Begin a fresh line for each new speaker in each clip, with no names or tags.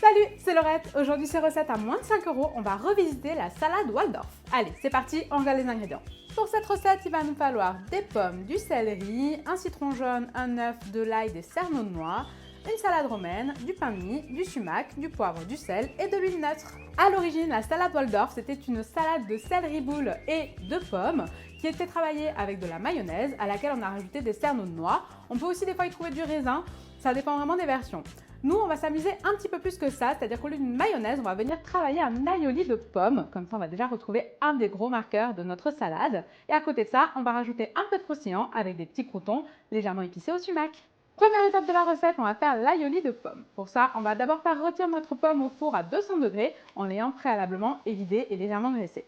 Salut, c'est Laurette. Aujourd'hui, c'est recette à moins de 5 €. On va revisiter la salade Waldorf. Allez, c'est parti, on regarde les ingrédients. Pour cette recette, il va nous falloir des pommes, du céleri, un citron jaune, un œuf, de l'ail, des cerneaux de noix, une salade romaine, du pain de mie, du sumac, du poivre, du sel et de l'huile neutre. À l'origine, la salade Waldorf, c'était une salade de céleri boule et de pommes qui était travaillée avec de la mayonnaise à laquelle on a rajouté des cerneaux de noix. On peut aussi des fois y trouver du raisin, ça dépend vraiment des versions. Nous, on va s'amuser un petit peu plus que ça, c'est-à-dire qu'au lieu d'une mayonnaise, on va venir travailler un aioli de pommes. Comme ça, on va déjà retrouver un des gros marqueurs de notre salade. Et à côté de ça, on va rajouter un peu de croustillant avec des petits croûtons légèrement épicés au sumac. Première étape de la recette, on va faire l'aioli de pommes. Pour ça, on va d'abord faire rôtir notre pomme au four à 200 degrés en l'ayant préalablement évidée et légèrement graissée.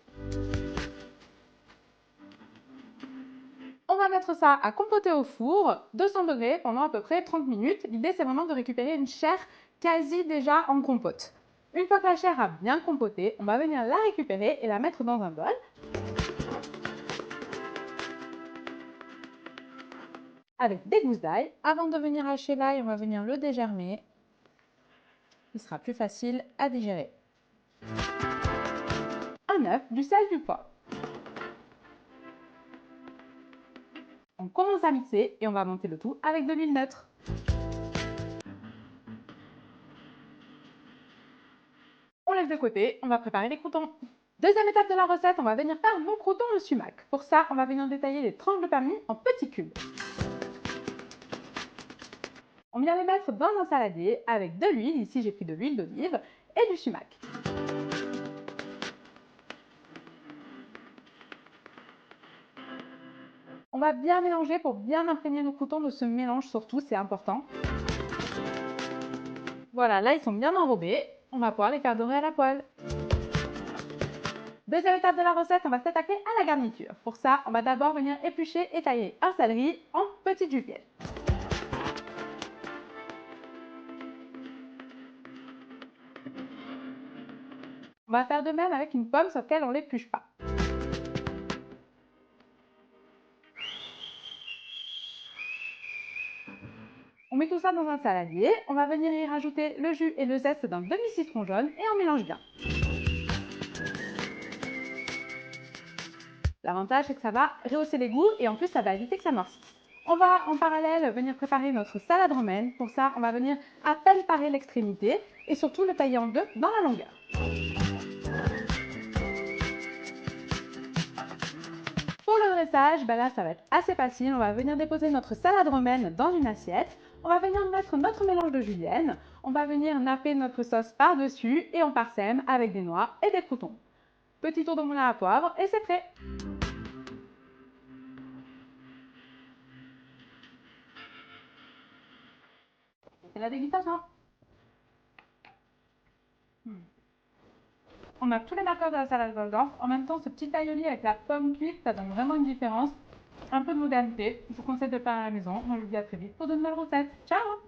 On va mettre ça à compoter au four, 200 degrés, pendant à peu près 30 minutes. L'idée, c'est vraiment de récupérer une chair quasi déjà en compote. Une fois que la chair a bien compoté, on va venir la récupérer et la mettre dans un bol. Avec des gousses d'ail. Avant de venir hacher l'ail, on va venir le dégermer. Il sera plus facile à digérer. Un œuf, du sel, du poivre. On commence à mixer et on va monter le tout avec de l'huile neutre. On laisse de côté, on va préparer les croûtons. Deuxième étape de la recette, on va venir faire nos croûtons au sumac. Pour ça, on va venir détailler les tranches de pain de mie en petits cubes. On vient les mettre dans un saladier avec de l'huile, ici j'ai pris de l'huile d'olive, et du sumac. On va bien mélanger pour bien imprégner nos croûtons de ce mélange surtout, c'est important. Voilà, là ils sont bien enrobés, on va pouvoir les faire dorer à la poêle. Deuxième étape de la recette, on va s'attaquer à la garniture. Pour ça, on va d'abord venir éplucher et tailler un céleri en petites juliennes. On va faire de même avec une pomme sur laquelle on ne l'épluche pas. On met tout ça dans un saladier, on va venir y rajouter le jus et le zeste d'un demi-citron jaune et on mélange bien. L'avantage, c'est que ça va rehausser les goûts et en plus, ça va éviter que ça noircisse. On va en parallèle venir préparer notre salade romaine. Pour ça, on va venir à peine parer l'extrémité et surtout le tailler en deux dans la longueur. Pour le dressage, là, ça va être assez facile. On va venir déposer notre salade romaine dans une assiette. On va venir mettre notre mélange de julienne. On va venir napper notre sauce par-dessus et on parsème avec des noix et des croûtons. Petit tour de moulin à poivre et c'est prêt. C'est la dégustation. On a tous les marqueurs de la salade Waldorf. En même temps, ce petit aioli avec la pomme cuite, ça donne vraiment une différence. Un peu de modernité. Je vous conseille de le faire à la maison. Moi, je vous dis à très vite pour de nouvelles recettes. Ciao!